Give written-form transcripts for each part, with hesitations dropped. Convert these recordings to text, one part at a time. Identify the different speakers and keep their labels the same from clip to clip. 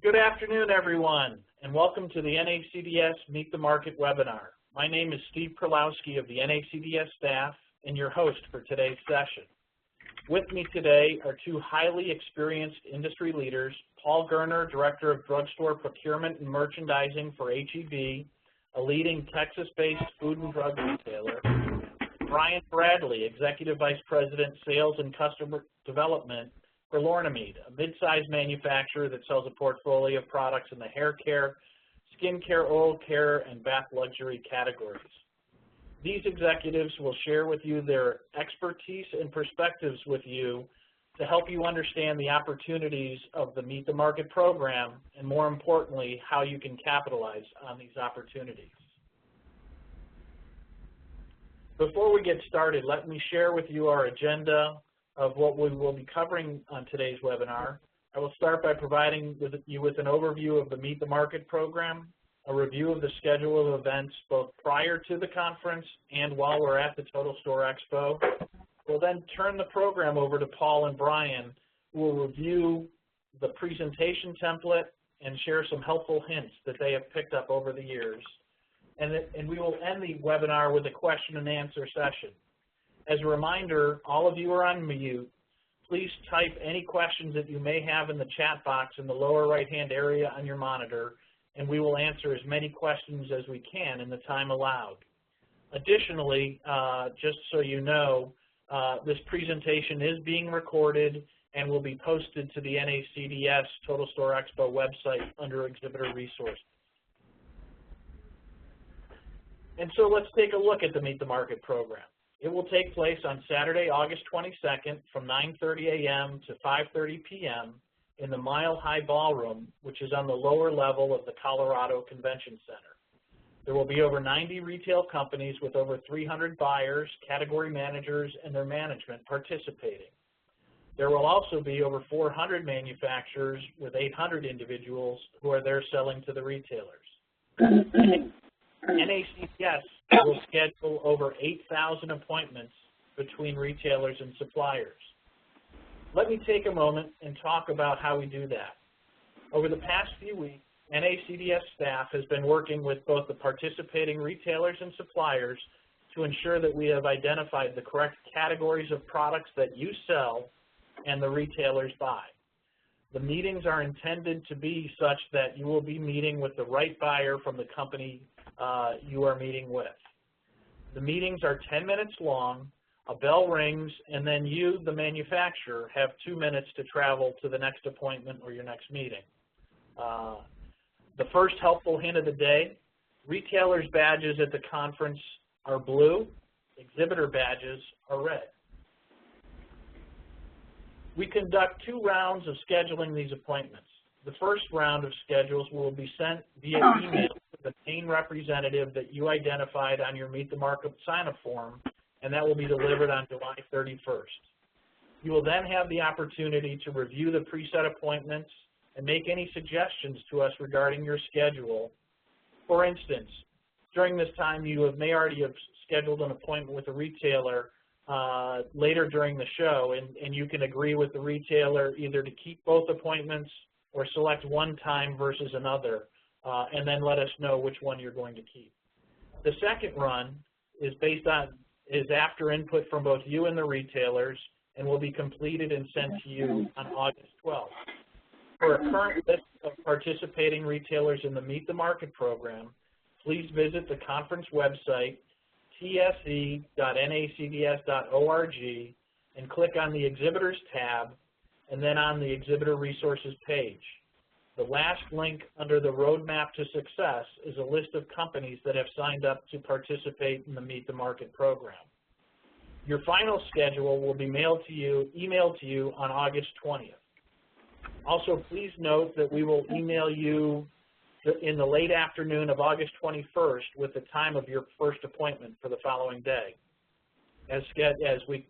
Speaker 1: Good afternoon, everyone, and welcome to the NACDS Meet the Market webinar. My name is Steve Perlowski of the NACDS staff and your host for today's session. With me today are two highly experienced industry leaders, Paul Gerner, Director of Drugstore Procurement and Merchandising for H-E-B, a leading Texas-based food and drug retailer, Brian Bradley, Executive Vice President, Sales and Customer Development for Lornamide, a mid-sized manufacturer that sells a portfolio of products in the hair care, skin care, oral care, and bath luxury categories. These executives will share with you their expertise and perspectives with you to help you understand the opportunities of the Meet the Market program and, more importantly, how you can capitalize on these opportunities. Before we get started, let me share with you our agenda of what we will be covering on today's webinar. I will start by providing you with an overview of the Meet the Market program, a review of the schedule of events both prior to the conference and while we're at the Total Store Expo. We'll then turn the program over to Paul and Brian, who will review the presentation template and share some helpful hints that they have picked up over the years. And we will end the webinar with a question and answer session. As a reminder, all of you are on mute. Please type any questions that you may have in the chat box in the lower right-hand area on your monitor, and we will answer as many questions as we can in the time allowed. Additionally, just so you know, this presentation is being recorded and will be posted to the NACDS Total Store Expo website under Exhibitor Resources. And so let's take a look at the Meet the Market program. It will take place on Saturday, August 22nd from 9:30 a.m. to 5:30 p.m. in the Mile High Ballroom, which is on the lower level of the Colorado Convention Center. There will be over 90 retail companies with over 300 buyers, category managers, and their management participating. There will also be over 400 manufacturers with 800 individuals who are there selling to the retailers. NACDS will schedule over 8,000 appointments between retailers and suppliers. Let me take a moment and talk about how we do that. Over the past few weeks, NACDS staff has been working with both the participating retailers and suppliers to ensure that we have identified the correct categories of products that you sell and the retailers buy. The meetings are intended to be such that you will be meeting with the right buyer from the company you are meeting with. The meetings are 10 minutes long, a bell rings, and then you, the manufacturer, have 2 minutes to travel to the next appointment or your next meeting. The first helpful hint of the day, retailers' badges at the conference are blue, exhibitor badges are red. We conduct 2 rounds of scheduling these appointments. The first round of schedules will be sent via email to the main representative that you identified on your Meet the Market sign-up form, and that will be delivered on July 31st. You will then have the opportunity to review the preset appointments and make any suggestions to us regarding your schedule. For instance, during this time you may already have scheduled an appointment with a retailer later during the show, and you can agree with the retailer either to keep both appointments or select one time versus another, and then let us know which one you're going to keep. The second run is after input from both you and the retailers, and will be completed and sent to you on August 12th. For a current list of participating retailers in the Meet the Market program, please visit the conference website, tse.nacds.org, and click on the Exhibitors tab, and then on the Exhibitor Resources page. The last link under the Roadmap to Success is a list of companies that have signed up to participate in the Meet the Market program. Your final schedule will be emailed to you on August 20th. Also, please note that we will email you in the late afternoon of August 21st with the time of your first appointment for the following day, as we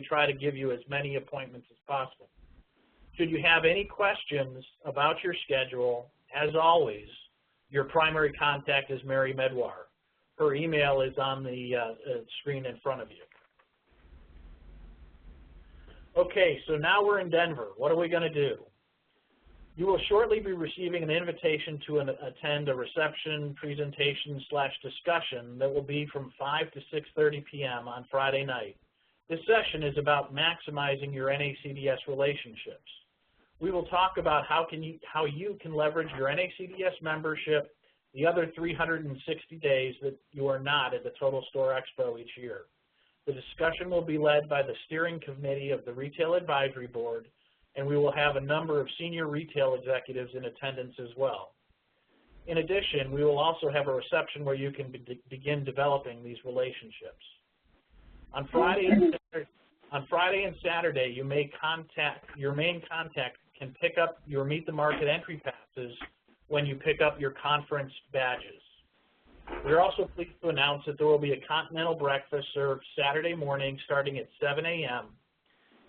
Speaker 1: try to give you as many appointments as possible. Should you have any questions about your schedule, as always, your primary contact is Mary Medwar. Her email is on the screen in front of you. Okay, so now we're in Denver. What are we going to do? You will shortly be receiving an invitation to attend a reception, presentation / discussion that will be from 5 to 6:30 p.m. on Friday night. This session is about maximizing your NACDS relationships. We will talk about how you can leverage your NACDS membership the other 360 days that you are not at the Total Store Expo each year. The discussion will be led by the steering committee of the Retail Advisory Board, and we will have a number of senior retail executives in attendance as well. In addition, we will also have a reception where you can begin developing these relationships. On Friday and Saturday, your main contact can pick up your Meet the Market entry passes when you pick up your conference badges. We are also pleased to announce that there will be a continental breakfast served Saturday morning starting at 7 a.m.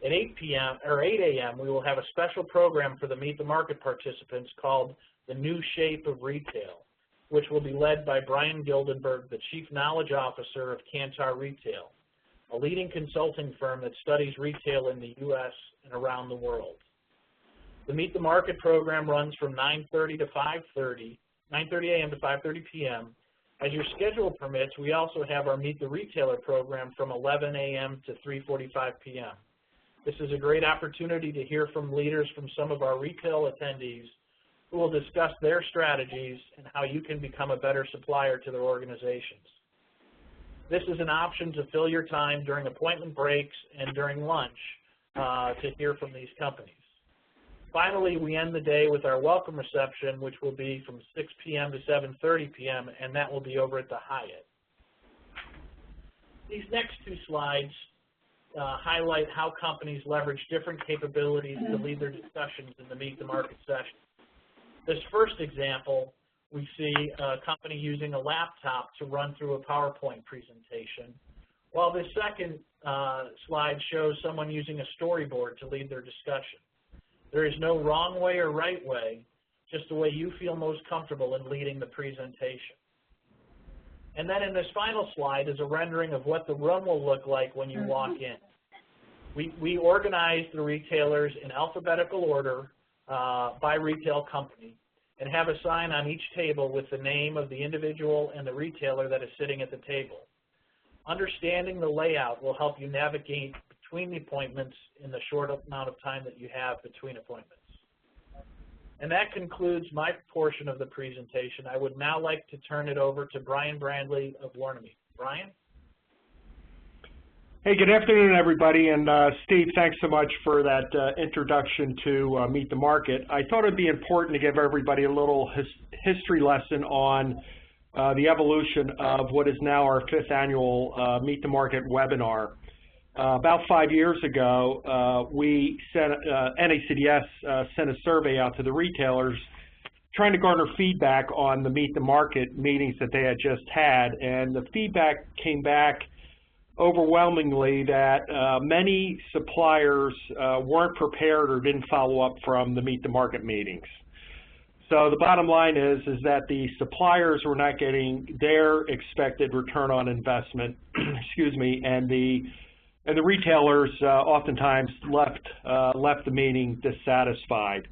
Speaker 1: At 8 a.m., we will have a special program for the Meet the Market participants called The New Shape of Retail, which will be led by Brian Gildenberg, the Chief Knowledge Officer of Kantar Retail, a leading consulting firm that studies retail in the U.S. and around the world. The Meet the Market program runs from 9:30 a.m. to 5:30 p.m. As your schedule permits, we also have our Meet the Retailer program from 11 a.m. to 3:45 p.m. This is a great opportunity to hear from leaders from some of our retail attendees who will discuss their strategies and how you can become a better supplier to their organizations. This is an option to fill your time during appointment breaks and during lunch to hear from these companies. Finally, we end the day with our welcome reception, which will be from 6 p.m. to 7:30 p.m., and that will be over at the Hyatt. These next two slides highlight how companies leverage different capabilities to lead their discussions in the Meet the Market session. This first example, we see a company using a laptop to run through a PowerPoint presentation, while this second slide shows someone using a storyboard to lead their discussion. There is no wrong way or right way, just the way you feel most comfortable in leading the presentation. And then in this final slide is a rendering of what the room will look like when you walk in. We organize the retailers in alphabetical order by retail company and have a sign on each table with the name of the individual and the retailer that is sitting at the table. Understanding the layout will help you navigate between the appointments in the short amount of time that you have between appointments. And that concludes my portion of the presentation. I would now like to turn it over to Brian Brandley of Warnemede. Brian?
Speaker 2: Hey, good afternoon, everybody. And Steve, thanks so much for that introduction to Meet the Market. I thought it would be important to give everybody a little history lesson on the evolution of what is now our 5th annual Meet the Market webinar. About 5 years ago, we sent, NACDS sent a survey out to the retailers trying to garner feedback on the Meet the Market meetings that they had just had, and the feedback came back overwhelmingly that many suppliers weren't prepared or didn't follow up from the Meet the Market meetings. So the bottom line is that the suppliers were not getting their expected return on investment, excuse me, and the retailers oftentimes left the meeting dissatisfied.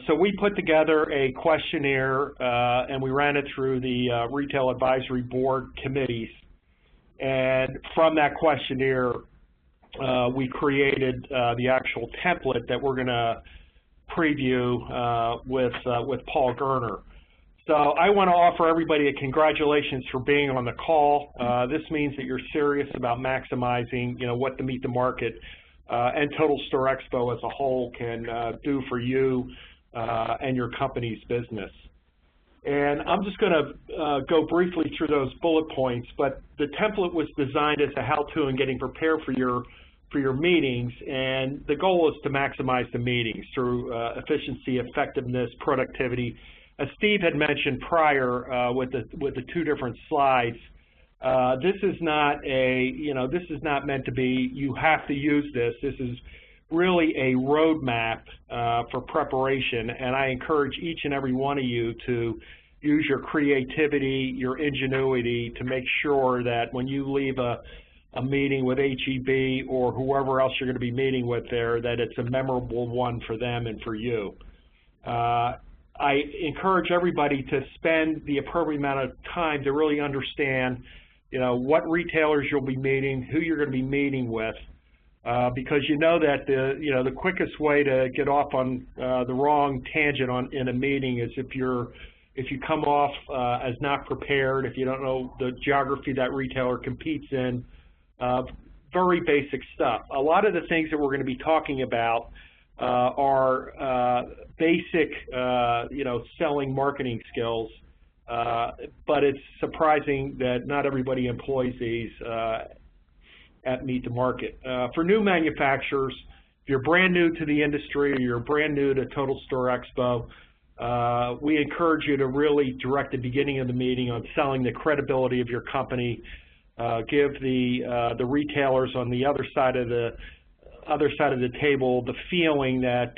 Speaker 2: So we put together a questionnaire and we ran it through the Retail Advisory Board committees. And from that questionnaire, we created the actual template that we're going to preview with Paul Gerner. So I want to offer everybody a congratulations for being on the call. This means that you're serious about maximizing, what the Meet the Market and Total Store Expo as a whole can do for you and your company's business. And I'm just going to go briefly through those bullet points, but the template was designed as a how-to in getting prepared for your meetings, and the goal is to maximize the meetings through efficiency, effectiveness, productivity. As Steve had mentioned prior with the two different slides, this is not this is not meant to be you have to use this. This is really a roadmap for preparation, and I encourage each and every one of you to use your creativity, your ingenuity to make sure that when you leave a meeting with HEB or whoever else you're going to be meeting with there, that it's a memorable one for them and for you. I encourage everybody to spend the appropriate amount of time to really understand, what retailers you'll be meeting, who you're going to be meeting with, because that the quickest way to get off on the wrong tangent in a meeting is if you come off as not prepared, if you don't know the geography that retailer competes in, very basic stuff. A lot of the things that we're going to be talking about are basic, selling marketing skills, but it's surprising that not everybody employs these at Meet the Market. For new manufacturers, if you're brand new to the industry or you're brand new to Total Store Expo, we encourage you to really direct the beginning of the meeting on selling the credibility of your company. Give the retailers on the other side of the table the feeling that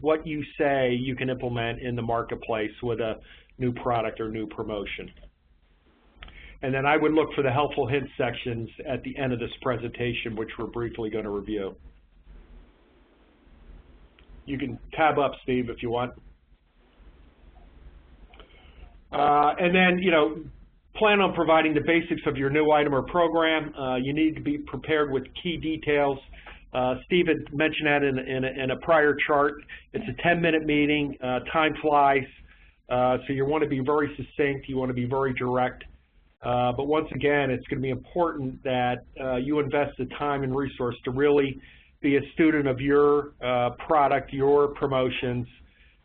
Speaker 2: what you say you can implement in the marketplace with a new product or new promotion. And then I would look for the helpful hint sections at the end of this presentation, which we're briefly going to review. You can tab up, Steve, if you want. And then, plan on providing the basics of your new item or program. You need to be prepared with key details. Steve had mentioned that in a prior chart. It's a 10-minute meeting. Time flies, so you want to be very succinct. You want to be very direct. But once again, it's going to be important that you invest the time and resource to really be a student of your product, your promotions,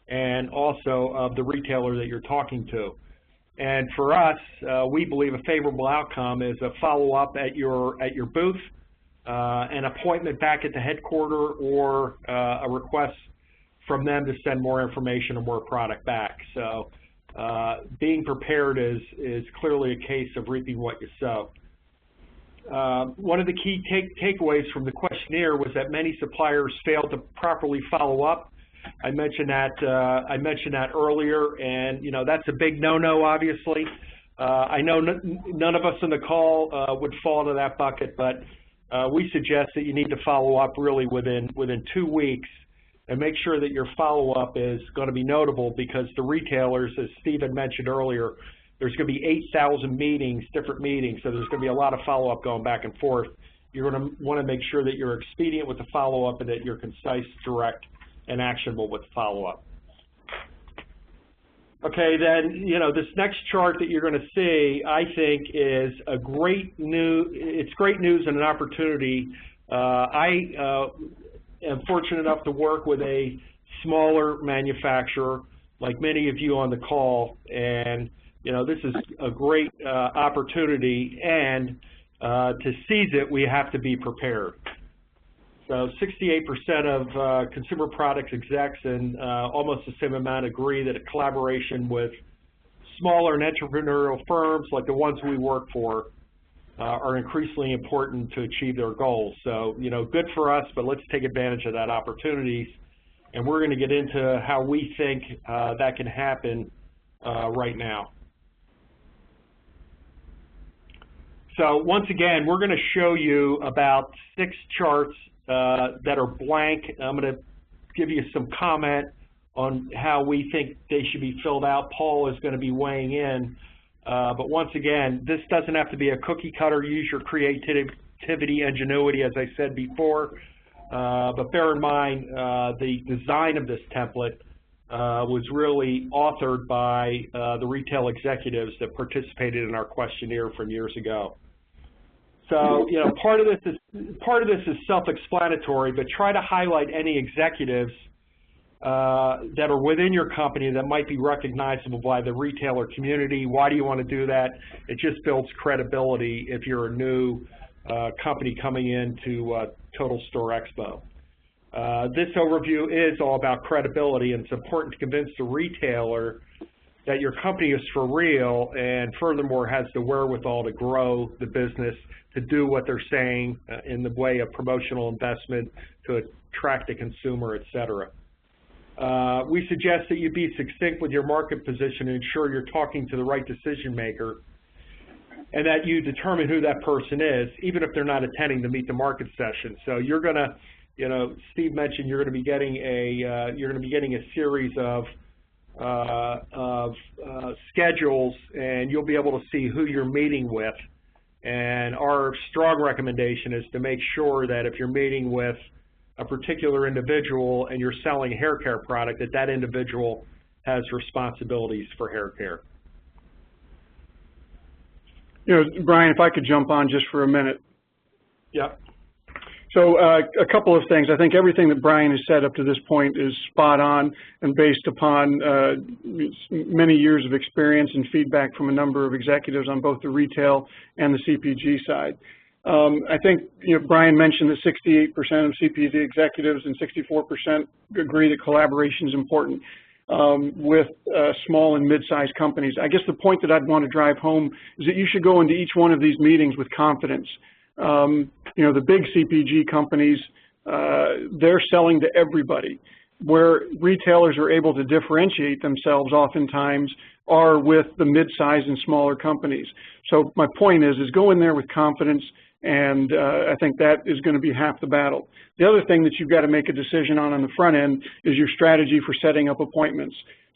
Speaker 2: and also of the retailer that you're talking to. And for us, we believe a favorable outcome is a follow-up at your booth, an appointment back at the headquarters, or a request from them to send more information or more product back. So being prepared is clearly a case of reaping what you sow. One of the key takeaways from the questionnaire was that many suppliers failed to properly follow up. I mentioned that earlier, and that's a big no-no. Obviously, I know none of us on the call would fall into that bucket, but we suggest that you need to follow up really within 2 weeks, and make sure that your follow-up is going to be notable, because the retailers, as Steve had mentioned earlier, there's going to be 8,000 meetings, different meetings, so there's going to be a lot of follow-up going back and forth. You're going to want to make sure that you're expedient with the follow-up and that you're concise, direct, and actionable with follow-up. Okay, then, this next chart that you're going to see, I think, is great news and an opportunity. I am fortunate enough to work with a smaller manufacturer, like many of you on the call, and this is a great opportunity, and to seize it, we have to be prepared. So 68% of consumer products execs and almost the same amount agree that a collaboration with smaller and entrepreneurial firms like the ones we work for are increasingly important to achieve their goals. So, good for us, but let's take advantage of that opportunities. And we're going to get into how we think that can happen right now. So once again, we're going to show you about 6 charts that are blank. I'm going to give you some comment on how we think they should be filled out. Paul is going to be weighing in. But once again, this doesn't have to be a cookie cutter. Use your creativity, ingenuity, as I said before. But bear in mind, the design of this template was really authored by the retail executives that participated in our questionnaire from years ago. So, part of this is self-explanatory, but try to highlight any executives that are within your company that might be recognizable by the retailer community. Why do you want to do that? It just builds credibility if you're a new company coming into Total Store Expo. This overview is all about credibility, and it's important to convince the retailer that your company is for real and furthermore has the wherewithal to grow the business, to do what they're saying in the way of promotional investment to attract the consumer, etc. We suggest that you be succinct with your market position and ensure you're talking to the right decision maker, and that you determine who that person is, even if they're not attending the Meet the Market session. So you're going to Steve mentioned you're going to be getting a series of schedules, and you'll be able to see who you're meeting with. And our strong recommendation is to make sure that if you're meeting with a particular individual and you're selling a hair care product, that individual has responsibilities for hair care.
Speaker 3: Brian, if I could jump on just for a minute.
Speaker 2: Yep.
Speaker 3: So a couple of things. I think everything that Brian has said up to this point is spot on and based upon many years of experience and feedback from a number of executives on both the retail and the CPG side. I think Brian mentioned that 68% of CPG executives and 64% agree that collaboration is important with small and mid-sized companies. I guess the point that I'd want to drive home is that you should go into each one of these meetings with confidence. The big CPG companies, they're selling to everybody. Where retailers are able to differentiate themselves oftentimes are with the mid-sized and smaller companies. So my point is go in there with confidence, and I think that is going to be half the battle. The other thing that you've got to make a decision on the front end is your strategy for setting up appointments.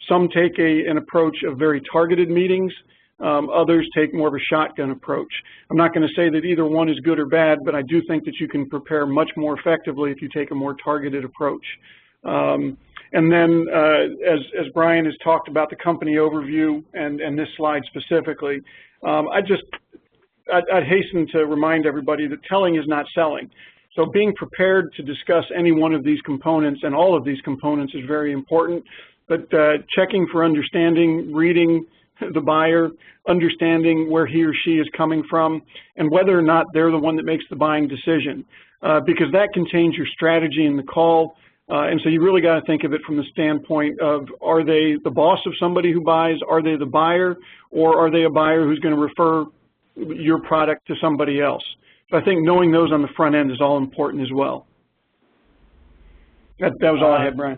Speaker 3: Some take an approach of very targeted meetings. Others take more of a shotgun approach. I'm not going to say that either one is good or bad, but I do think that you can prepare much more effectively if you take a more targeted approach. And then, as Brian has talked about the company overview and this slide specifically, I'd hasten to remind everybody that telling is not selling. So being prepared to discuss any one of these components and all of these components is very important, but checking for understanding, reading the buyer, understanding where he or she is coming from, and whether or not they're the one that makes the buying decision, because that can change your strategy in the call. And so you really got to think of it from the standpoint of, are they the boss of somebody who buys? Are they the buyer? Or are they a buyer who's going to refer your product to somebody else? So I think knowing those on the front end is all important as well. That was all I had, Brian.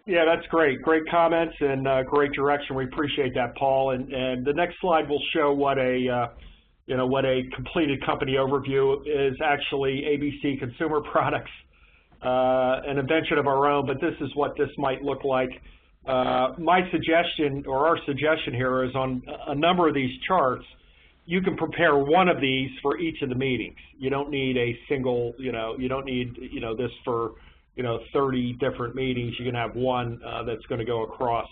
Speaker 2: Yeah, that's great. Great comments and great direction. We appreciate that, Paul. And the next slide will show what a completed company overview is. Actually, ABC Consumer Products, an invention of our own, but this is what this might look like. My suggestion, or our suggestion here, is on a number of these charts, you can prepare one of these for each of the meetings. You don't need a single, you don't need, this for 30 different meetings. You can have one that's going to go across,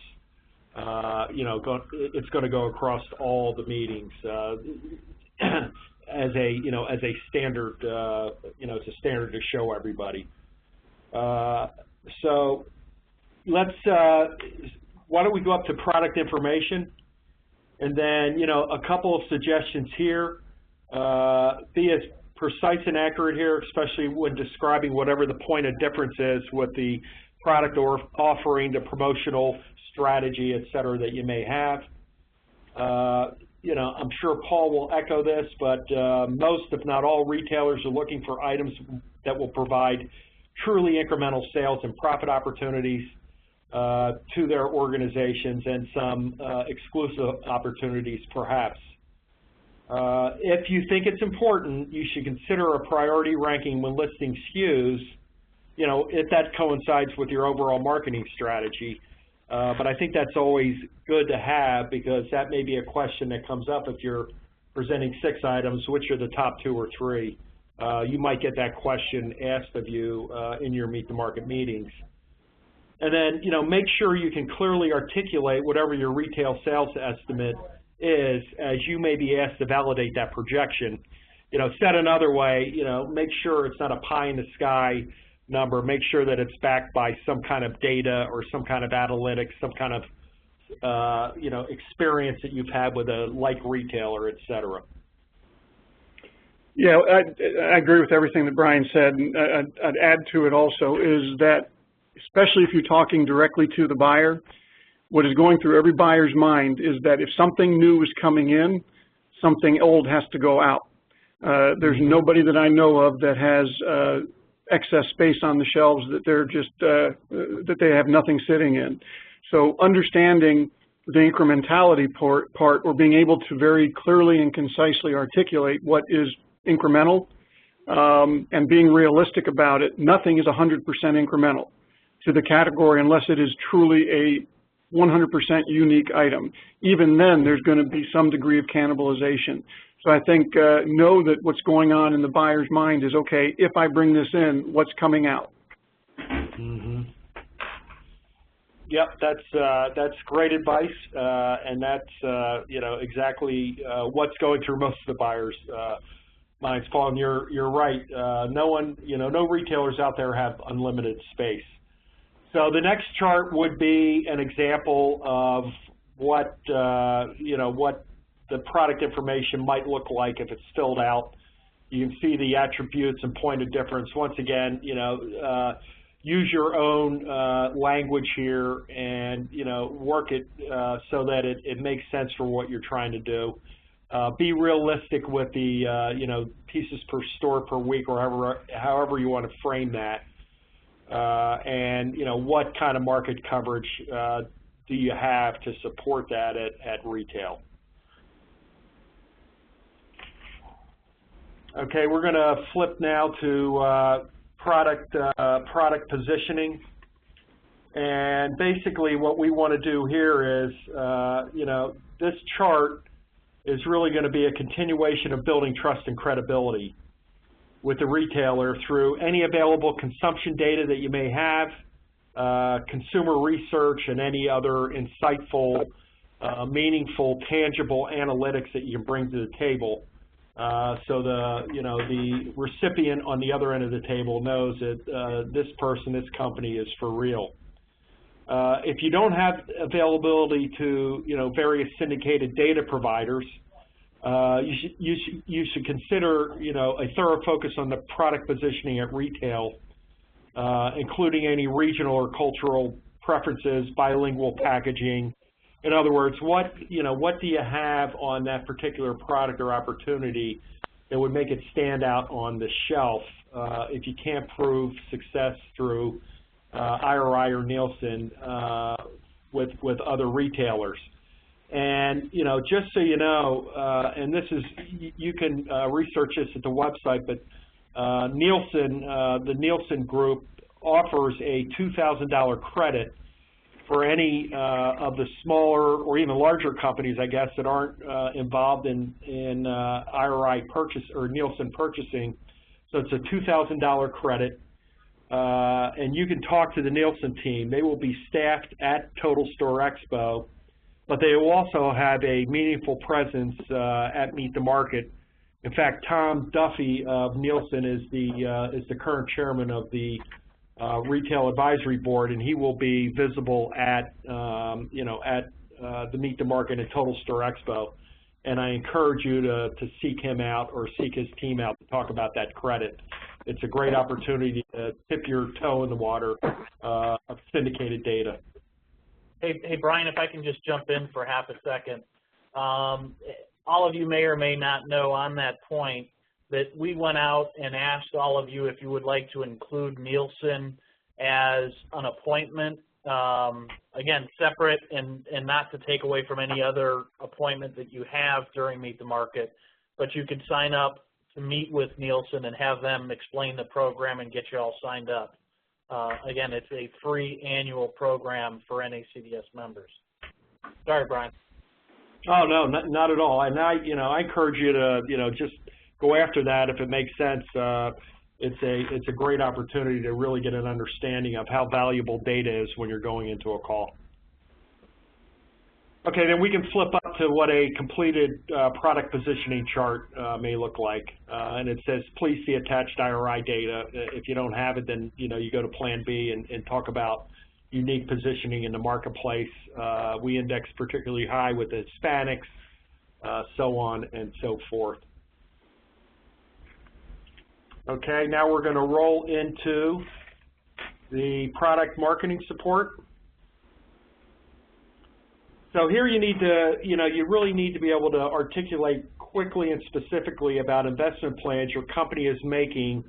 Speaker 2: it's going to go across all the meetings as a standard, it's a standard to show everybody. So let's, why don't we go up to product information, and then, a couple of suggestions here. Be as precise and accurate here, especially when describing whatever the point of difference is with the product or offering, the promotional strategy, et cetera, that you may have. I'm sure Paul will echo this, but most, if not all, retailers are looking for items that will provide truly incremental sales and profit opportunities to their organizations, and some exclusive opportunities perhaps. If you think it's important, you should consider a priority ranking when listing SKUs, if that coincides with your overall marketing strategy. But I think that's always good to have, because that may be a question that comes up if you're presenting 6 items, which are the top 2 or 3. You might get that question asked of you in your Meet the Market meetings. And then, make sure you can clearly articulate whatever your retail sales estimate is, as you may be asked to validate that projection. Said another way, make sure it's not a pie in the sky number. Make sure that it's backed by some kind of data or some kind of analytics, some kind of, experience that you've had with a like retailer, et cetera.
Speaker 3: Yeah, I agree with everything that Brian said. And I'd add to it also is that, especially if you're talking directly to the buyer, what is going through every buyer's mind is that if something new is coming in, something old has to go out. There's nobody that I know of that has excess space on the shelves that they're just that they have nothing sitting in. So understanding the incrementality part, or being able to very clearly and concisely articulate what is incremental, and being realistic about it, nothing is 100% incremental to the category unless it is truly a 100% unique item. Even then, there's going to be some degree of cannibalization. So I think know that what's going on in the buyer's mind is, okay, if I bring this in, what's coming out?
Speaker 2: Mm-hmm. Yep, that's great advice, and that's exactly what's going through most of the buyers' minds. Paul, and you're right. No retailers out there have unlimited space. So the next chart would be an example of what what the product information might look like if it's filled out. You can see the attributes and point of difference. Once again, use your own language here and work it so that it makes sense for what you're trying to do. Be realistic with the pieces per store per week, or however you want to frame that. And what kind of market coverage do you have to support that at retail? Okay, we're going to flip now to product positioning, and basically what we want to do here is this chart is really going to be a continuation of building trust and credibility with the retailer through any available consumption data that you may have, consumer research, and any other insightful, meaningful, tangible analytics that you can bring to the table. So the recipient on the other end of the table knows that this person, this company is for real. If you don't have availability to various syndicated data providers, you should consider a thorough focus on the product positioning at retail, including any regional or cultural preferences, bilingual packaging. In other words, what do you have on that particular product or opportunity that would make it stand out on the shelf if you can't prove success through IRI or Nielsen with other retailers? And just so you know, and this is, you can research this at the website, but Nielsen, the Nielsen Group offers a $2,000 credit for any of the smaller or even larger companies, I guess, that aren't involved in IRI purchase or Nielsen purchasing. So it's a $2,000 credit, and you can talk to the Nielsen team. They will be staffed at Total Store Expo, but they will also have a meaningful presence at Meet the Market. In fact, Tom Duffy of Nielsen is the current chairman of the Retail Advisory Board, and he will be visible at the Meet the Market and Total Store Expo. And I encourage you to seek him out or seek his team out to talk about that credit. It's a great opportunity to dip your toe in the water of syndicated data.
Speaker 1: Hey, Brian, if I can just jump in for half a second. All of you may or may not know on that point that we went out and asked all of you if you would like to include Nielsen as an appointment, again, separate and not to take away from any other appointment that you have during Meet the Market, but you could sign up to meet with Nielsen and have them explain the program and get you all signed up. Again, it's a free annual program for NACDS members. Sorry, Brian.
Speaker 2: Oh, no, not at all. And I encourage you to, just go after that if it makes sense. It's a great opportunity to really get an understanding of how valuable data is when you're going into a call. Okay, then we can flip up to what a completed product positioning chart may look like. And it says, please see attached IRI data. If you don't have it, then you go to Plan B and talk about unique positioning in the marketplace. We index particularly high with the Hispanics, so on and so forth. Okay, now we're going to roll into the product marketing support. So here you need to, you really need to be able to articulate quickly and specifically about investment plans your company is making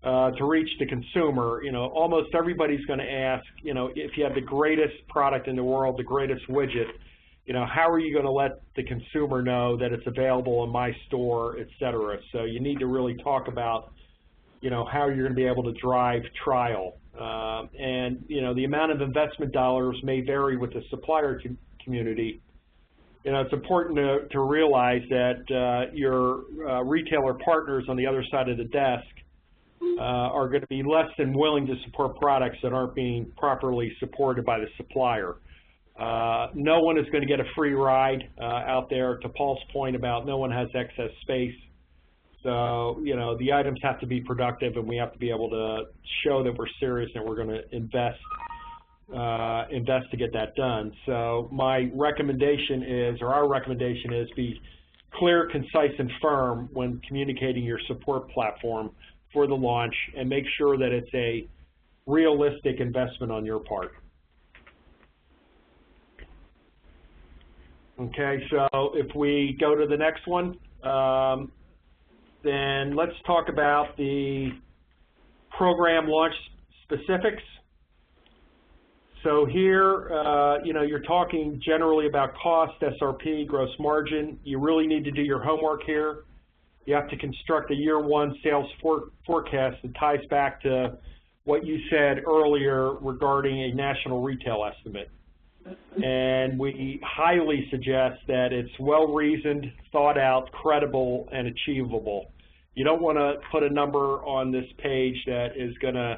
Speaker 2: to reach the consumer. Almost everybody's going to ask, if you have the greatest product in the world, the greatest widget, how are you going to let the consumer know that it's available in my store, et cetera? So you need to really talk about, how you're going to be able to drive trial. And, the amount of investment dollars may vary with the supplier community. It's important to realize that your retailer partners on the other side of the desk are going to be less than willing to support products that aren't being properly supported by the supplier. No one is going to get a free ride out there, to Paul's point about no one has excess space. So, the items have to be productive, and we have to be able to show that we're serious and we're going to invest to get that done. So my recommendation is, or our recommendation is, be clear, concise, and firm when communicating your support platform for the launch, and make sure that it's a realistic investment on your part. Okay, so if we go to the next one, then let's talk about the program launch specifics. So here, you're talking generally about cost, SRP, gross margin. You really need to do your homework here. You have to construct a year-one sales forecast that ties back to what you said earlier regarding a national retail estimate. And we highly suggest that it's well-reasoned, thought-out, credible, and achievable. You don't want to put a number on this page that is going to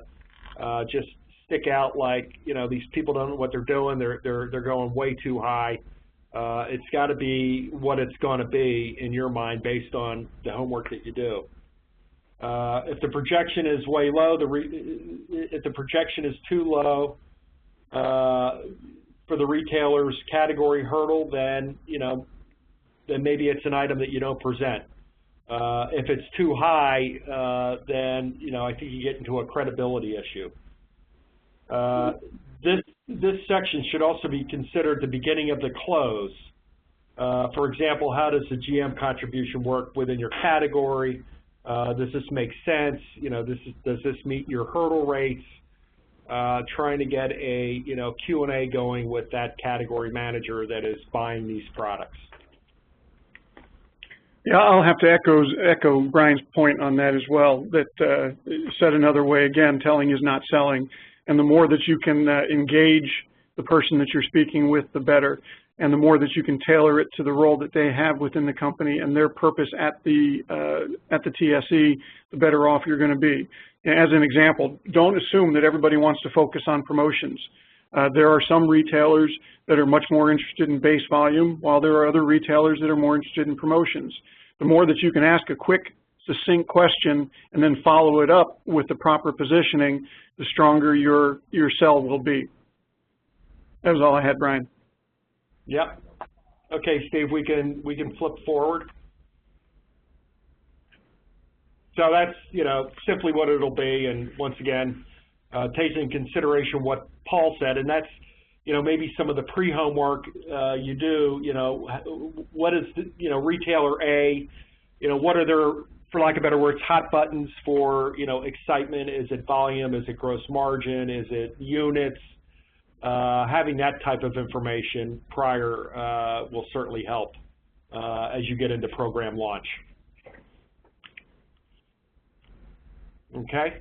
Speaker 2: just stick out like, these people don't know what they're doing, they're going way too high. It's got to be what it's going to be in your mind based on the homework that you do. If the projection is way low, if the projection is too low for the retailer's category hurdle, then then maybe it's an item that you don't present. If it's too high, then I think you get into a credibility issue. This section should also be considered the beginning of the close. For example, how does the GM contribution work within your category? Does this make sense? Does this meet your hurdle rates? Trying to get a Q&A going with that category manager that is buying these products.
Speaker 3: Yeah, I'll have to echo Brian's point on that as well, that said another way, again, telling is not selling. And the more that you can engage the person that you're speaking with, the better. And the more that you can tailor it to the role that they have within the company and their purpose at the TSE, the better off you're going to be. As an example, don't assume that everybody wants to focus on promotions. There are some retailers that are much more interested in base volume, while there are other retailers that are more interested in promotions. The more that you can ask a quick, succinct question and then follow it up with the proper positioning, the stronger your sell will be. That was all I had, Brian.
Speaker 2: Yep. Okay, Steve, we can flip forward. So that's simply what it'll be, and once again, taking into consideration what Paul said, and that's maybe some of the pre-homework you do. What is retailer A? What are their, for lack of better words, hot buttons for excitement? Is it volume? Is it gross margin? Is it units? Having that type of information prior will certainly help as you get into program launch. Okay.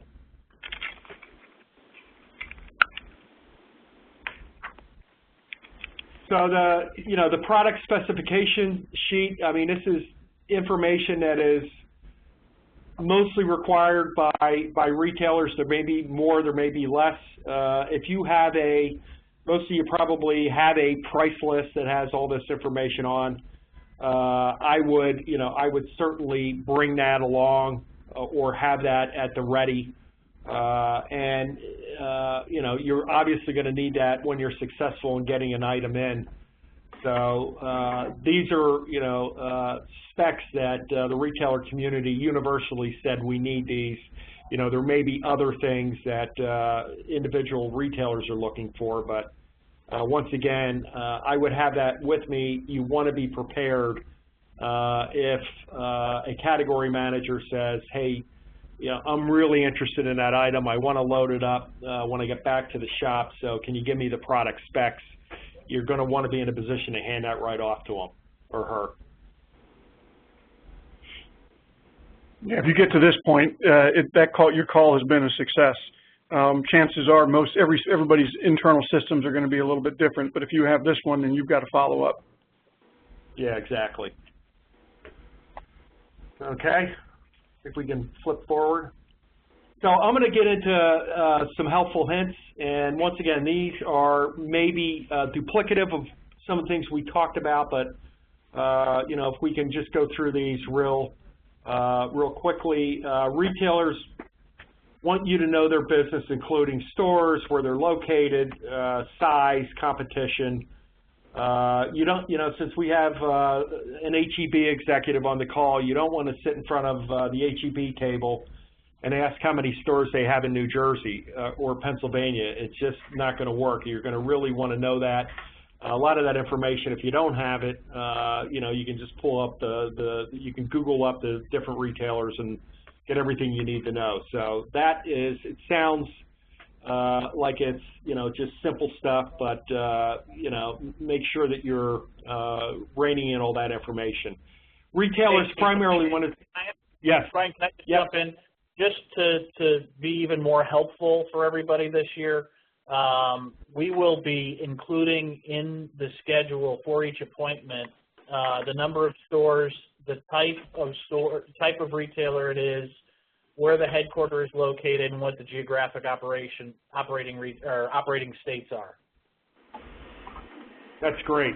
Speaker 2: So the product specification sheet, I mean, this is information that is mostly required by retailers. There may be more, there may be less. If you have most of you probably have a price list that has all this information on. I would certainly bring that along or have that at the ready. You're obviously going to need that when you're successful in getting an item in. So these are, specs that the retailer community universally said we need these. There may be other things that individual retailers are looking for, but once again, I would have that with me. You want to be prepared if a category manager says, hey, I'm really interested in that item. I want to load it up when I get back to the shop, so can you give me the product specs? you're going to want to be in a position to hand that right off to them or her.
Speaker 3: Yeah, if you get to this point, your call has been a success. Chances are everybody's internal systems are going to be a little bit different, but if you have this one, then you've got to follow up.
Speaker 2: Yeah, exactly. Okay, if we can flip forward. So I'm going to get into some helpful hints, and once again, these are maybe duplicative of some of the things we talked about, but you know, if we can just go through these real quickly. Retailers want you to know their business, including stores, where they're located, size, competition. Since we have an HEB executive on the call, you don't want to sit in front of the HEB table and ask how many stores they have in New Jersey or Pennsylvania. It's just not going to work. You're going to really want to know that. A lot of that information, if you don't have it, you can just pull up you can Google up the different retailers and get everything you need to know. So that is, it sounds like it's, just simple stuff, but, make sure that you're reining in all that information. Retailers primarily want to, yes.
Speaker 1: Brian, can I just jump in? Just to be even more helpful for everybody this year, we will be including in the schedule for each appointment the number of stores, the type of retailer it is, where the headquarters is located, and what the geographic operating states are.
Speaker 2: That's great.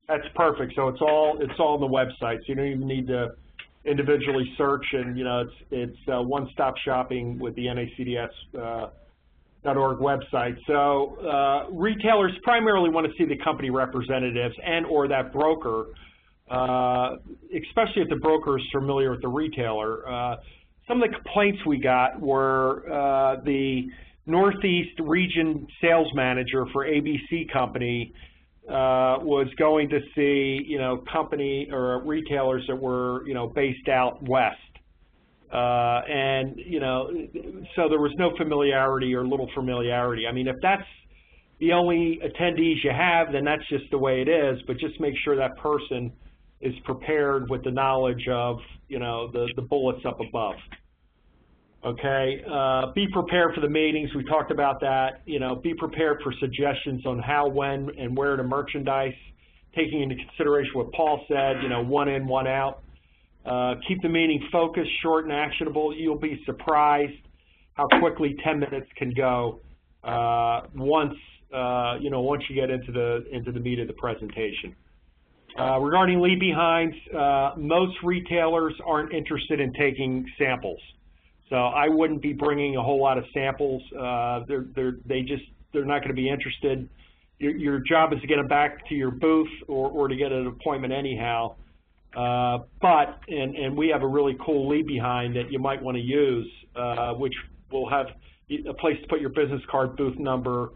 Speaker 2: That's perfect. So it's all on the website. So you don't even need to individually search, and it's one-stop shopping with the NACDS. .org website. So retailers primarily want to see the company representatives and or that broker, especially if the broker is familiar with the retailer. Some of the complaints we got were the Northeast region sales manager for ABC Company was going to see company or retailers that were based out west. So there was no familiarity or little familiarity. I mean, if that's the only attendees you have, then that's just the way it is, but just make sure that person is prepared with the knowledge of, the bullets up above. Okay, be prepared for the meetings. We talked about that. Be prepared for suggestions on how, when, and where to merchandise, taking into consideration what Paul said, one in, one out. Keep the meeting focused, short, and actionable. You'll be surprised how quickly 10 minutes can go once you get into the meat of the presentation. Regarding leave behinds, most retailers aren't interested in taking samples, so I wouldn't be bringing a whole lot of samples. They're not going to be interested. Your job is to get them back to your booth or to get an appointment anyhow. But we have a really cool leave behind that you might want to use, which will have a place to put your business card, booth number,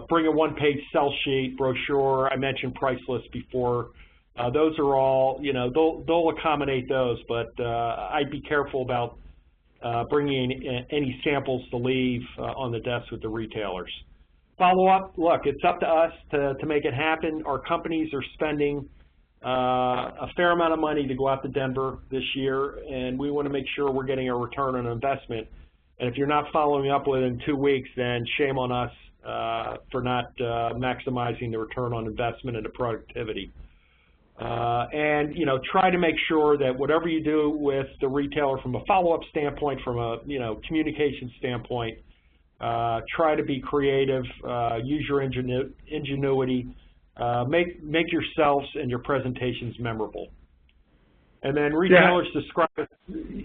Speaker 2: bring a one-page sell sheet, brochure. I mentioned price list before. Those are all, they'll accommodate those, but I'd be careful about bringing any samples to leave on the desk with the retailers. Follow up, look, it's up to us to make it happen. Our companies are spending a fair amount of money to go out to Denver this year, and we want to make sure we're getting a return on investment. And if you're not following up within 2 weeks, then shame on us for not maximizing the return on investment and the productivity. And try to make sure that whatever you do with the retailer from a follow-up standpoint, from a communication standpoint, try to be creative, use your ingenuity. Make yourselves and your presentations memorable. And then retailers describe it.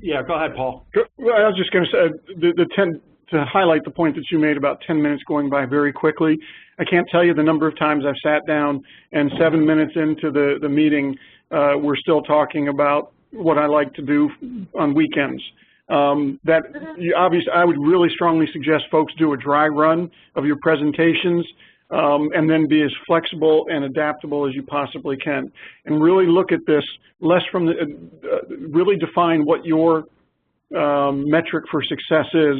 Speaker 2: Yeah, go ahead, Paul.
Speaker 3: Well, I was just going to say, to highlight the point that you made about 10 minutes going by very quickly. I can't tell you the number of times I've sat down and 7 minutes into the meeting, we're still talking about what I like to do on weekends. Obviously, I would really strongly suggest folks do a dry run of your presentations. And then be as flexible and adaptable as you possibly can, and really look at this less from really define what your metric for success is,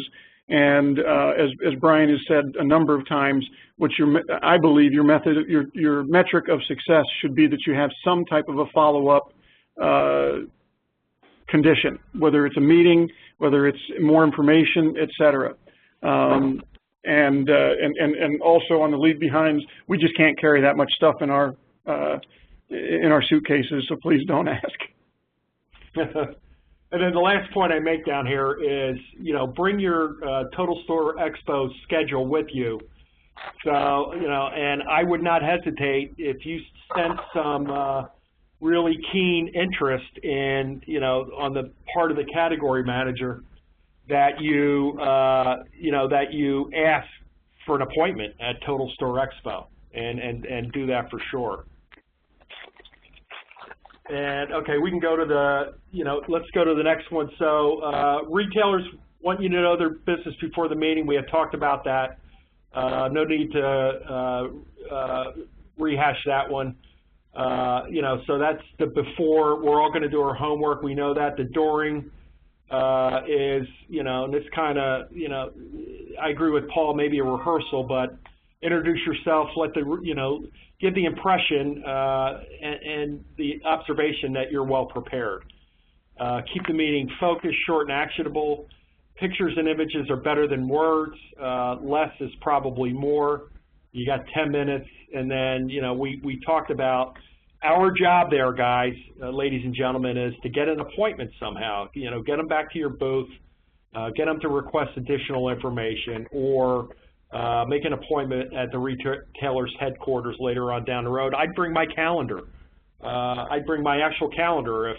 Speaker 3: And as Brian has said a number of times, I believe your metric of success should be that you have some type of a follow-up condition, whether it's a meeting, whether it's more information, et cetera. And also on the leave behinds, we just can't carry that much stuff in our suitcases, so please don't ask.
Speaker 2: And then the last point I make down here is, bring your Total Store Expo schedule with you. So, and I would not hesitate if you sense some really keen interest in, on the part of the category manager, that you, that you ask for an appointment at Total Store Expo, and do that for sure. And okay, we can go to the, let's go to the next one. So retailers want you to know their business before the meeting. We have talked about that. No need to rehash that one. So that's the before. We're all going to do our homework. We know that. The during is, and this kind of, I agree with Paul, maybe a rehearsal, but introduce yourself, let the, give the impression and the observation that you're well prepared. Keep the meeting focused, short, and actionable. Pictures and images are better than words. Less is probably more. You got 10 minutes, and then, we talked about our job there, guys, ladies and gentlemen, is to get an appointment somehow. Get them back to your booth, get them to request additional information, or make an appointment at the retailer's headquarters later on down the road. I'd bring my calendar. I'd bring my actual calendar.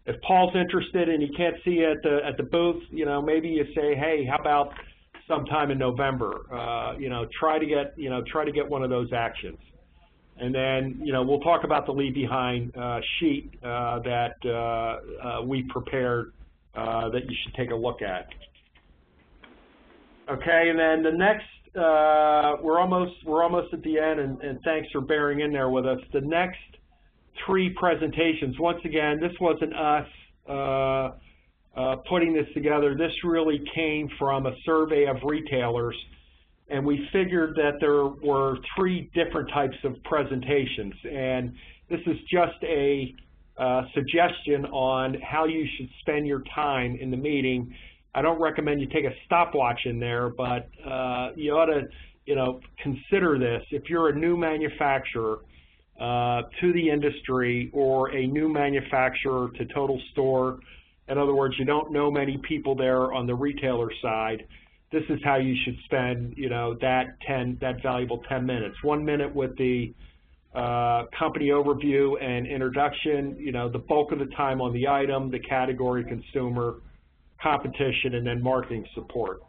Speaker 2: If Paul's interested and he can't see you at the booth, maybe you say, hey, how about sometime in November? Try to get one of those actions. And then, we'll talk about the leave behind sheet that we prepared that you should take a look at. Okay, and then the next, we're almost at the end, and thanks for bearing in there with us. The next 3 presentations, once again, this wasn't us putting this together. This really came from a survey of retailers, and we figured that there were 3 different types of presentations, and this is just a suggestion on how you should spend your time in the meeting. I don't recommend you take a stopwatch in there, but you ought to, consider this. If you're a new manufacturer to the industry, or a new manufacturer to Total Store, in other words, you don't know many people there on the retailer side, this is how you should spend, that valuable 10 minutes. 1 minute with the company overview and introduction, the bulk of the time on the item, the category, consumer, competition, and then marketing support.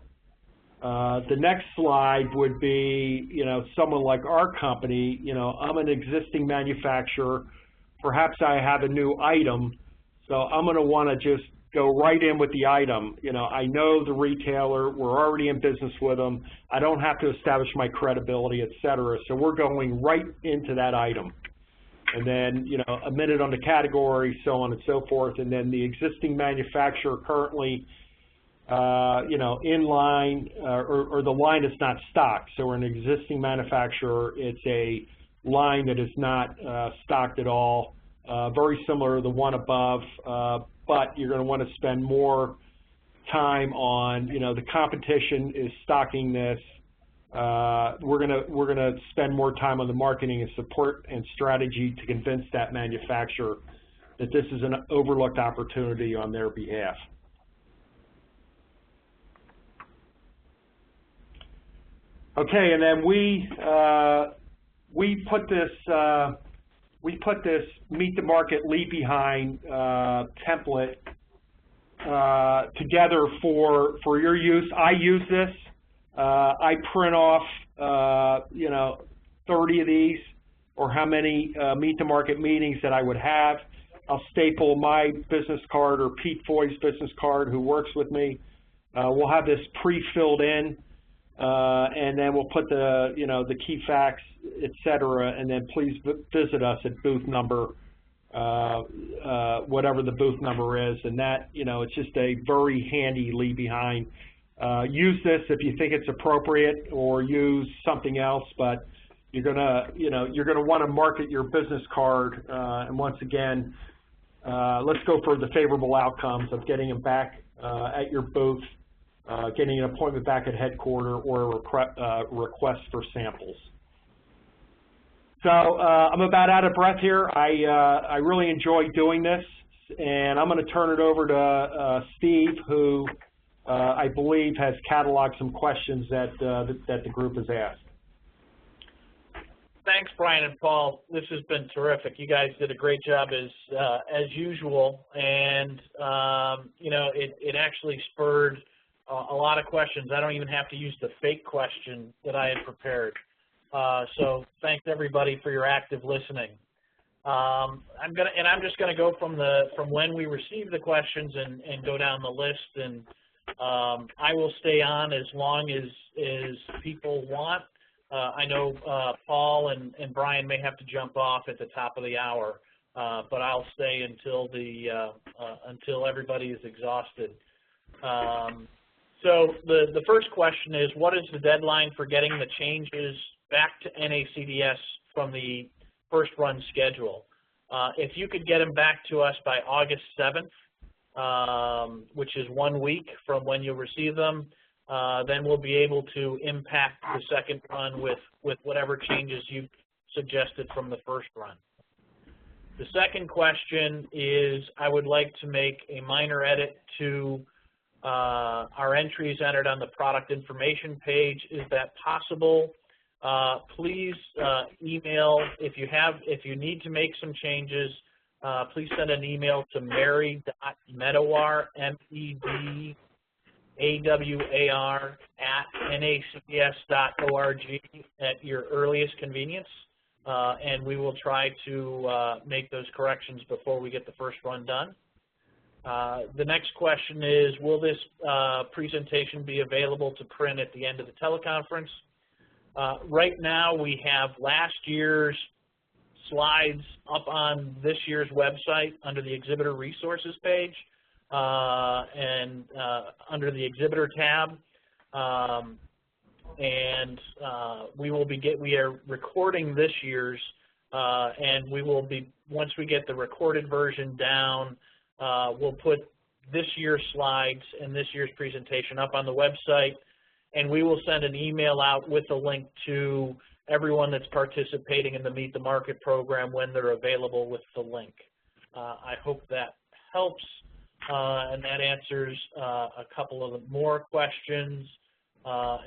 Speaker 2: The next slide would be, someone like our company. I'm an existing manufacturer. Perhaps I have a new item, so I'm going to want to just go right in with the item. I know the retailer. We're already in business with them. I don't have to establish my credibility, et cetera. So we're going right into that item. And then, a minute on the category, so on and so forth. And then the existing manufacturer currently, in line, or the line is not stocked. So we're an existing manufacturer. It's a line that is not stocked at all. Very similar to the one above, but you're going to want to spend more time on, the competition is stocking this. We're gonna spend more time on the marketing and support and strategy to convince that manufacturer that this is an overlooked opportunity on their behalf. Okay, and then we put this Meet the Market Leave Behind template together for your use. I use this. I print off, 30 of these, or how many Meet the Market meetings that I would have. I'll staple my business card, or Pete Foy's business card, who works with me. We'll have this pre-filled in, and then we'll put the, the key facts, et cetera, and then please visit us at booth number, whatever the booth number is, and that, it's just a very handy leave behind use this if you think it's appropriate, or use something else, but you're gonna want to market your business card. And once again, let's go for the favorable outcomes of getting them back at your booth, getting an appointment back at headquarters, or a request for samples. So I'm about out of breath here. I really enjoy doing this, and I'm going to turn it over to Steve, who I believe has cataloged some questions that the group has asked.
Speaker 1: Thanks, Brian and Paul. This has been terrific. You guys did a great job as usual, and you know, it actually spurred a lot of questions. I don't even have to use the fake question that I had prepared. So thanks everybody for your active listening. I'm just gonna go from when we received the questions and go down the list, and I will stay on as long as people want. I know Paul and Brian may have to jump off at the top of the hour, but I'll stay until everybody is exhausted. So the first question is, what is the deadline for getting the changes back to NACDS from the first run schedule? If you could get them back to us by August 7th, which is 1 week from when you receive them, then we'll be able to impact the second run with whatever changes you suggested from the first run. The second question is, I would like to make a minor edit to our entries entered on the product information page. Is that possible? Please email if you need to make some changes. Please send an email to mary.medawar, MEDAWAR @nacds.org at your earliest convenience, and we will try to make those corrections before we get the first run done. The next question is, will this presentation be available to print at the end of the teleconference? Right now we have last year's slides up on this year's website under the exhibitor resources page and under the exhibitor tab, and we are recording this year's, and we will be, once we get the recorded version down, we'll put this year's slides and this year's presentation up on the website, and we will send an email out with a link to everyone that's participating in the Meet the Market program when they're available with the link. I hope that helps, and that answers a couple of the more questions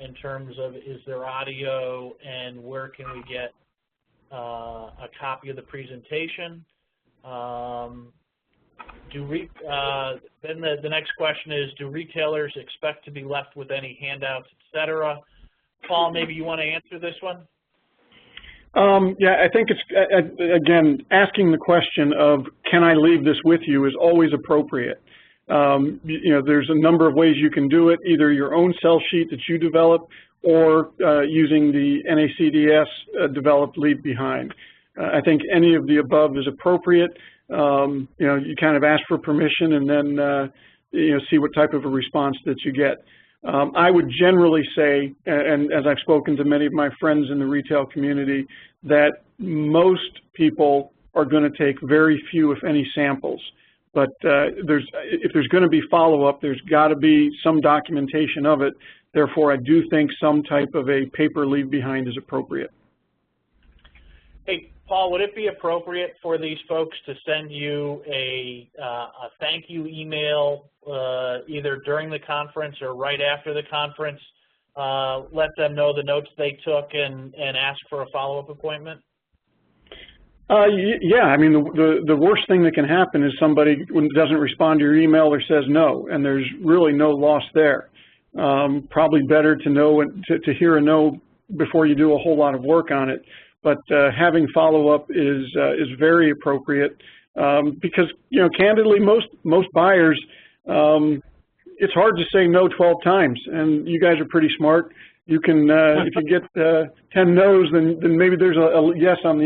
Speaker 1: in terms of, is there audio and where can we get a copy of the presentation. Then the next question is, do retailers expect to be left with any handouts, etc.? Paul, maybe you want to answer this one?
Speaker 3: Yeah, I think it's, again, asking the question of, can I leave this with you, is always appropriate. You know, there's a number of ways you can do it, either your own sell sheet that you develop or using the NACDS developed leave behind. I think any of the above is appropriate. You know, you kind of ask for permission and then, you know, see what type of a response that you get. I would generally say, and as I've spoken to many of my friends in the retail community, that most people are going to take very few, if any, samples. But if there's going to be follow-up, there's got to be some documentation of it. Therefore, I do think some type of a paper leave behind is appropriate.
Speaker 1: Hey, Paul, would it be appropriate for these folks to send you a thank you email either during the conference or right after the conference? Let them know the notes they took and ask for a follow-up appointment?
Speaker 3: Yeah, I mean, the worst thing that can happen is somebody doesn't respond to your email or says no, and there's really no loss there. Probably better to know to hear a no before you do a whole lot of work on it. But having follow-up is very appropriate because, you know, candidly, most buyers, it's hard to say no 12 times, and you guys are pretty smart. You can, if you get 10 no's, then maybe there's a yes on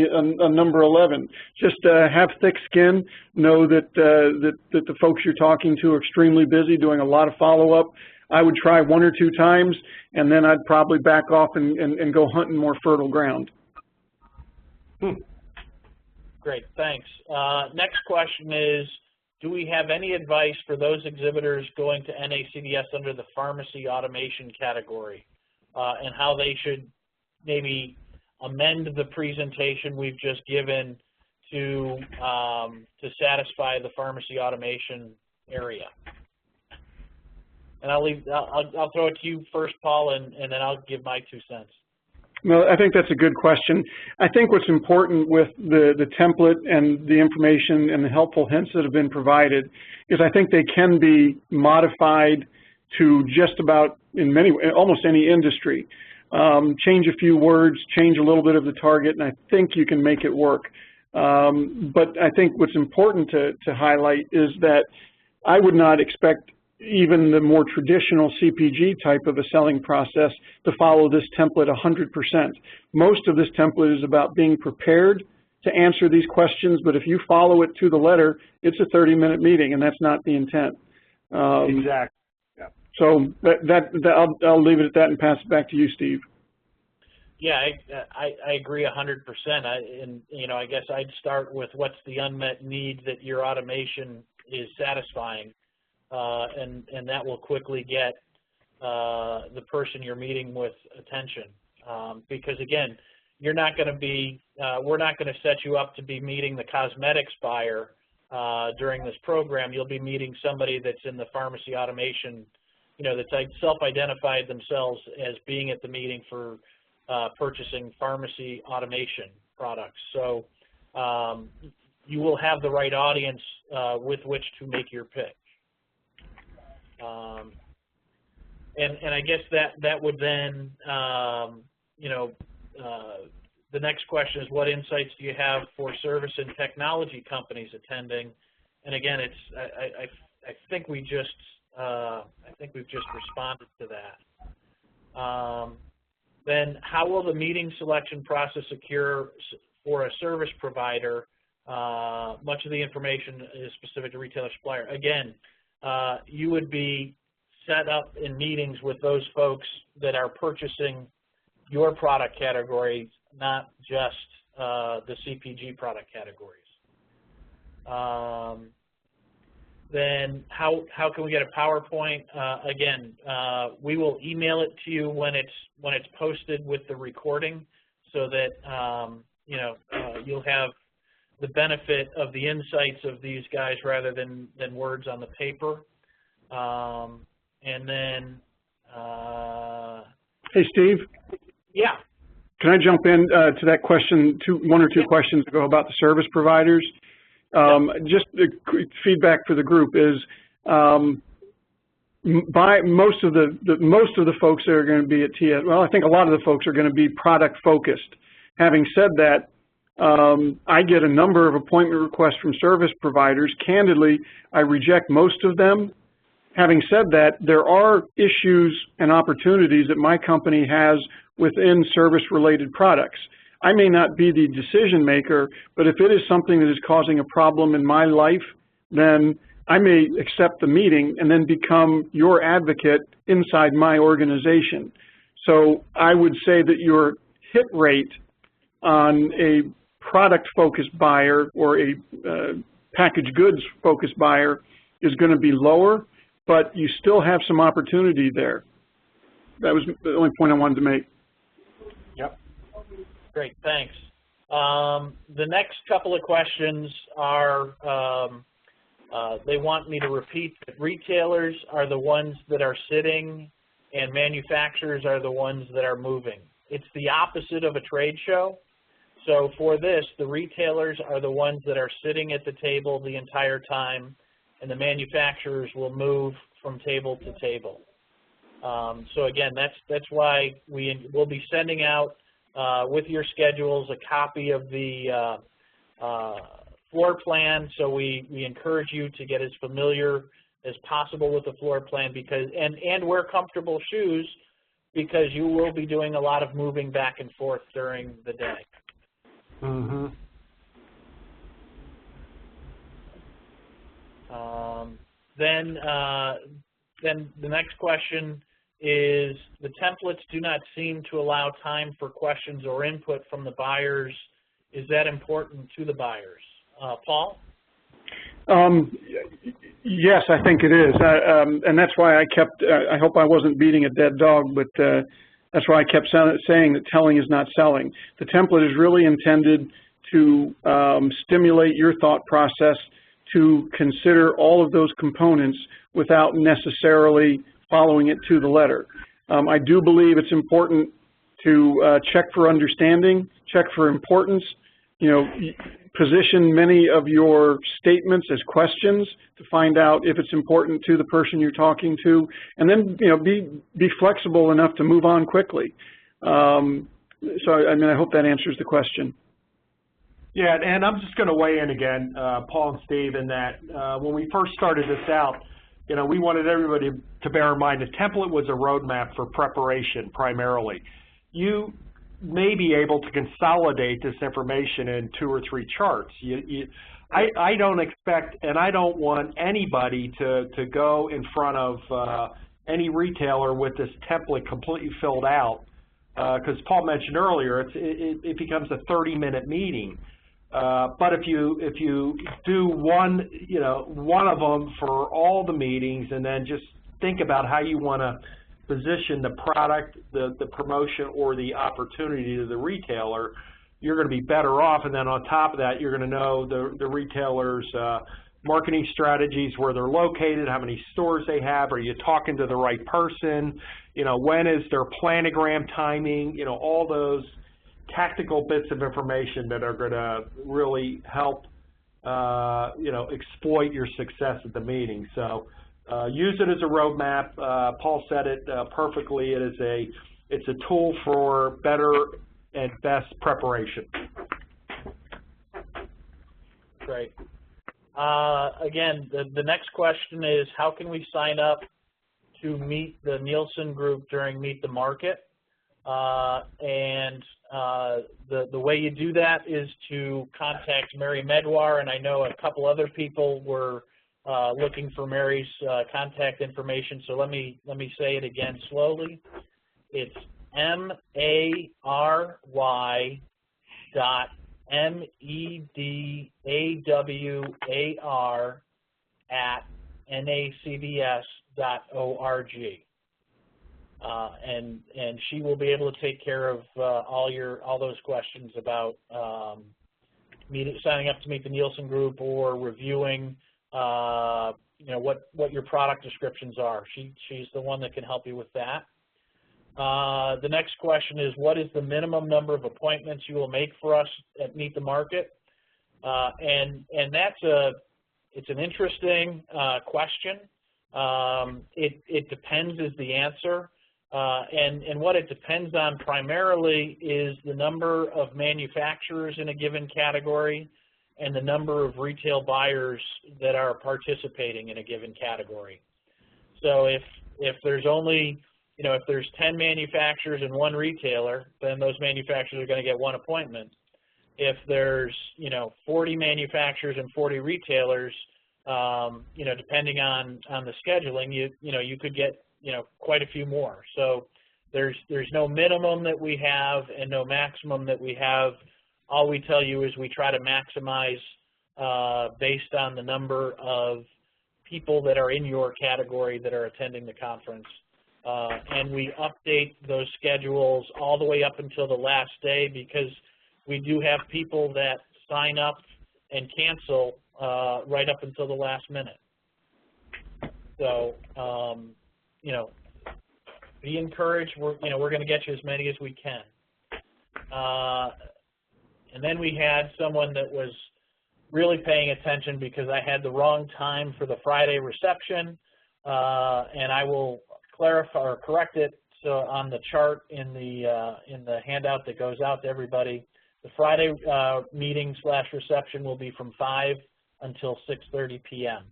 Speaker 3: number 11. Just have thick skin. Know that the folks you're talking to are extremely busy, doing a lot of follow-up. I would try 1 or 2 times, and then I'd probably back off and go hunting more fertile ground.
Speaker 1: Great, thanks. Next question is, do we have any advice for those exhibitors going to NACDS under the pharmacy automation category, and how they should maybe amend the presentation we've just given to satisfy the pharmacy automation area? And I'll throw it to you first, Paul, and then I'll give my 2 cents.
Speaker 3: Well, I think that's a good question. I think what's important with the template and the information and the helpful hints that have been provided is I think they can be modified to just about almost any industry. Change a few words, change a little bit of the target, and I think you can make it work. But I think what's important to highlight is that I would not expect even the more traditional CPG type of a selling process to follow this template 100%. Most of this template is about being prepared to answer these questions, but if you follow it to the letter, it's a 30-minute meeting, and that's not the intent.
Speaker 2: Exactly. Yeah.
Speaker 3: So I'll leave it at that and pass it back to you, Steve.
Speaker 1: Yeah, I agree 100%. And I guess I'd start with what's the unmet need that your automation is satisfying. And that will quickly get the person you're meeting with attention. Because again, you're not going to be, we're not going to set you up to be meeting the cosmetics buyer during this program. You'll be meeting somebody that's in the pharmacy automation, that's self-identified themselves as being at the meeting for purchasing pharmacy automation products. So you will have the right audience with which to make your pitch. And I guess that would then, the next question is, what insights do you have for service and technology companies attending? And again, I think we've just responded to that. Then, how will the meeting selection process occur for a service provider? Much of the information is specific to retailer supplier. Again, you would be set up in meetings with those folks that are purchasing your product categories, not just the CPG product categories. Then how can we get a PowerPoint? Again, we will email it to you when it's posted with the recording, so that you'll have the benefit of the insights of these guys rather than words on the paper. And then,
Speaker 3: hey, Steve?
Speaker 1: Yeah.
Speaker 3: Can I jump in to that question, 1 or 2 questions ago about the service providers? Just the feedback for the group is by most of the folks that are going to be at TS, well, I think a lot of the folks are going to be product focused. Having said that, I get a number of appointment requests from service providers. Candidly, I reject most of them. Having said that, there are issues and opportunities that my company has within service-related products. I may not be the decision maker, but if it is something that is causing a problem in my life, then I may accept the meeting and then become your advocate inside my organization. So I would say that your hit rate on a product-focused buyer or a packaged goods-focused buyer is going to be lower, but you still have some opportunity there. That was the only point I wanted to make.
Speaker 1: Yep. Great, thanks. The next couple of questions are, they want me to repeat that retailers are the ones that are sitting and manufacturers are the ones that are moving. It's the opposite of a trade show. So for this, the retailers are the ones that are sitting at the table the entire time, and the manufacturers will move from table to table. So again, that's why we'll be sending out with your schedules a copy of the floor plan. So we encourage you to get as familiar as possible with the floor plan, because and wear comfortable shoes, because you will be doing a lot of moving back and forth during the day.
Speaker 3: Mm-hmm.
Speaker 1: Then then the next question is, the templates do not seem to allow time for questions or input from the buyers. Is that important to the buyers? Paul?
Speaker 3: Yes, I think it is, and that's why I kept, I hope I wasn't beating a dead dog, but that's why I kept saying that telling is not selling. The template is really intended to stimulate your thought process to consider all of those components without necessarily following it to the letter. I do believe it's important to check for understanding, check for importance, you know, position many of your statements as questions to find out if it's important to the person you're talking to, and then, you know, be flexible enough to move on quickly. So, I mean, I hope that answers the question.
Speaker 2: Yeah, and I'm just going to weigh in again, Paul and Steve, in that when we first started this out, you know, we wanted everybody to bear in mind the template was a roadmap for preparation primarily. You may be able to consolidate this information in 2 or 3 charts. I don't expect, and I don't want anybody to go in front of any retailer with this template completely filled out, because Paul mentioned earlier, it becomes a 30-minute meeting. But if you do one of them for all the meetings, and then just think about how you want to position the product, the promotion, or the opportunity to the retailer, you're going to be better off. And then on top of that, you're going to know the retailer's marketing strategies, where they're located, how many stores they have, are you talking to the right person, you know, when is their planogram timing, you know, all those tactical bits of information that are going to really help, you know, exploit your success at the meeting. So use it as a roadmap. Paul said it perfectly. It's a tool for better and best preparation.
Speaker 1: Great. Again, the next question is, how can we sign up to meet the Nielsen group during Meet the Market? The way you do that is to contact Mary Medwar, and I know a couple other people were looking for Mary's contact information, so let me say it again slowly. It's MARY.MEDWAR@NACDS.org. And she will be able to take care of all those questions about signing up to meet the Nielsen group, or reviewing you know, what your product descriptions are. She's the one that can help you with that. The next question is, what is the minimum number of appointments you will make for us at Meet the Market? And it's an interesting question. It depends is the answer. And what it depends on primarily is the number of manufacturers in a given category and the number of retail buyers that are participating in a given category. So if there's only, you know, if there's 10 manufacturers and 1 retailer, then those manufacturers are going to get 1 appointment. If there's, you know, 40 manufacturers and 40 retailers, you know, depending on the scheduling, you could get, you know, quite a few more. So there's no minimum that we have and no maximum that we have. All we tell you is we try to maximize based on the number of people that are in your category that are attending the conference. And we update those schedules all the way up until the last day, because we do have people that sign up and cancel right up until the last minute. So, you know, be encouraged. We're going to get you as many as we can. And then we had someone that was really paying attention, because I had the wrong time for the Friday reception, and I will clarify or correct it. So on the chart in the handout that goes out to everybody, the Friday meeting/reception will be from 5 until 6:30 p.m.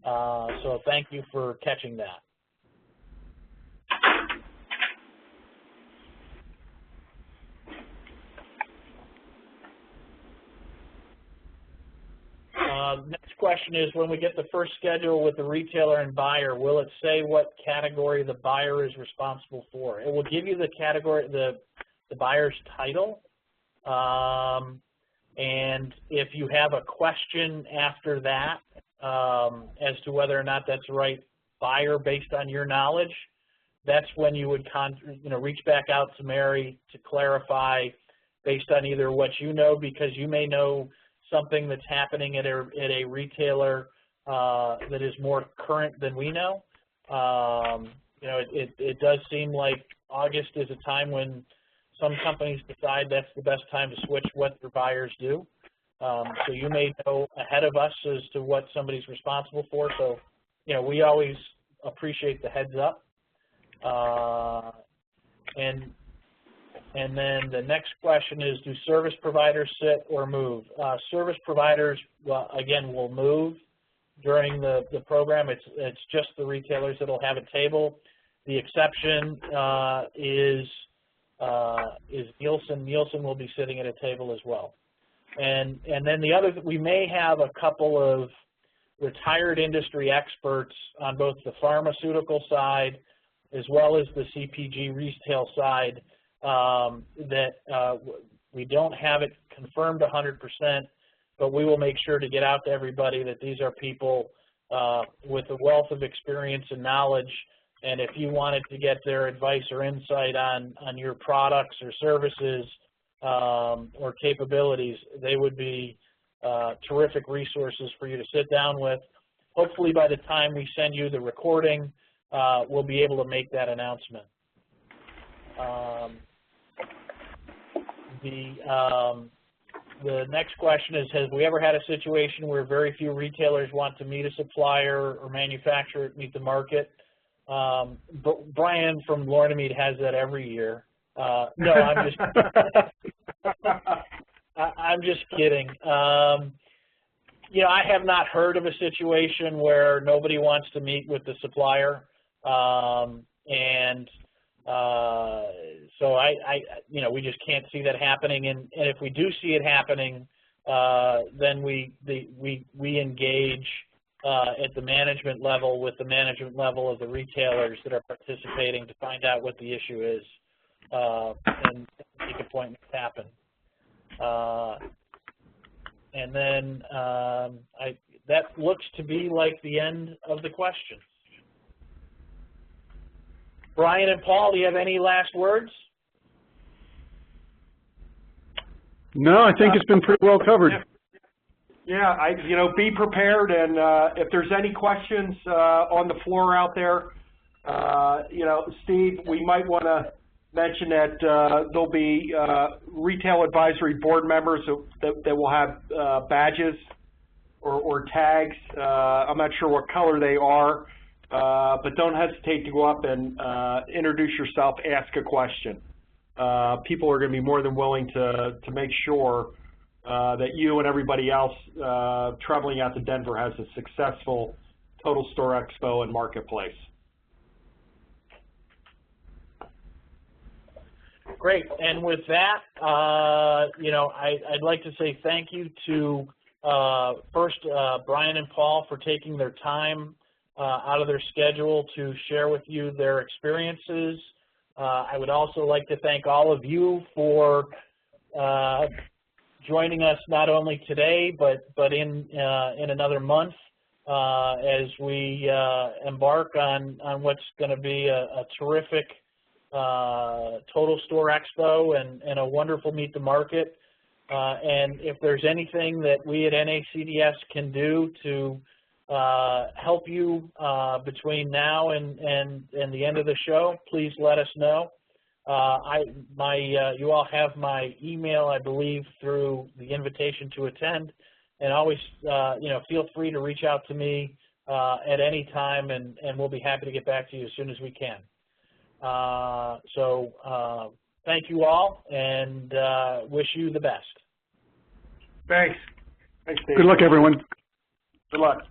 Speaker 1: So thank you for catching that. next question is, when we get the first schedule with the retailer and buyer, will it say what category the buyer is responsible for? It will give you the category, the buyer's title, and if you have a question after that as to whether or not that's the right buyer based on your knowledge, that's when you would reach back out to Mary to clarify based on either what you know, because you may know something that's happening at a retailer that is more current than we know. It does seem like August is a time when some companies decide that's the best time to switch what their buyers do. So you may know ahead of us as to what somebody's responsible for. So, we always appreciate the heads up. And then the next question is, do service providers sit or move? Service providers, well, again, will move during the program. It's just the retailers that will have a table. The exception is Nielsen. Nielsen will be sitting at a table as well. And then the other, we may have a couple of retired industry experts on both the pharmaceutical side as well as the CPG retail side that we don't have it confirmed 100%, but we will make sure to get out to everybody that these are people with a wealth of experience and knowledge, and if you wanted to get their advice or insight on your products or services or capabilities, they would be terrific resources for you to sit down with. Hopefully by the time we send you the recording, we'll be able to make that announcement. The next question is, has we ever had a situation where very few retailers want to meet a supplier or manufacturer at Meet the Market? Brian from Lornamead has that every year. No, I'm just kidding. I have not heard of a situation where nobody wants to meet with the supplier, so we just can't see that happening. And if we do see it happening, then we engage at the management level with the management level of the retailers that are participating to find out what the issue is and make appointments happen. And then that looks to be like the end of the questions. Brian and Paul, do you have any last words?
Speaker 3: No, I think it's been pretty well covered.
Speaker 2: Yeah, be prepared, and if there's any questions on the floor out there, Steve, we might want to mention that there'll be retail advisory board members that will have badges or tags. I'm not sure what color they are, but don't hesitate to go up and introduce yourself, ask a question. People are going to be more than willing to make sure that you and everybody else traveling out to Denver has a successful Total Store Expo and Marketplace.
Speaker 1: Great, and with that, I'd like to say thank you to first Brian and Paul for taking their time out of their schedule to share with you their experiences. I would also like to thank all of you for joining us not only today, but in another month as we embark on what's going to be a terrific Total Store Expo and a wonderful Meet the Market. And if there's anything that we at NACDS can do to help you between now and the end of the show, please let us know. You all have my email, I believe, through the invitation to attend, and always, feel free to reach out to me at any time, and we'll be happy to get back to you as soon as we can. Thank you all, and wish you the best.
Speaker 2: Thanks. Thanks, Dave.
Speaker 3: Good luck, everyone.
Speaker 2: Good luck.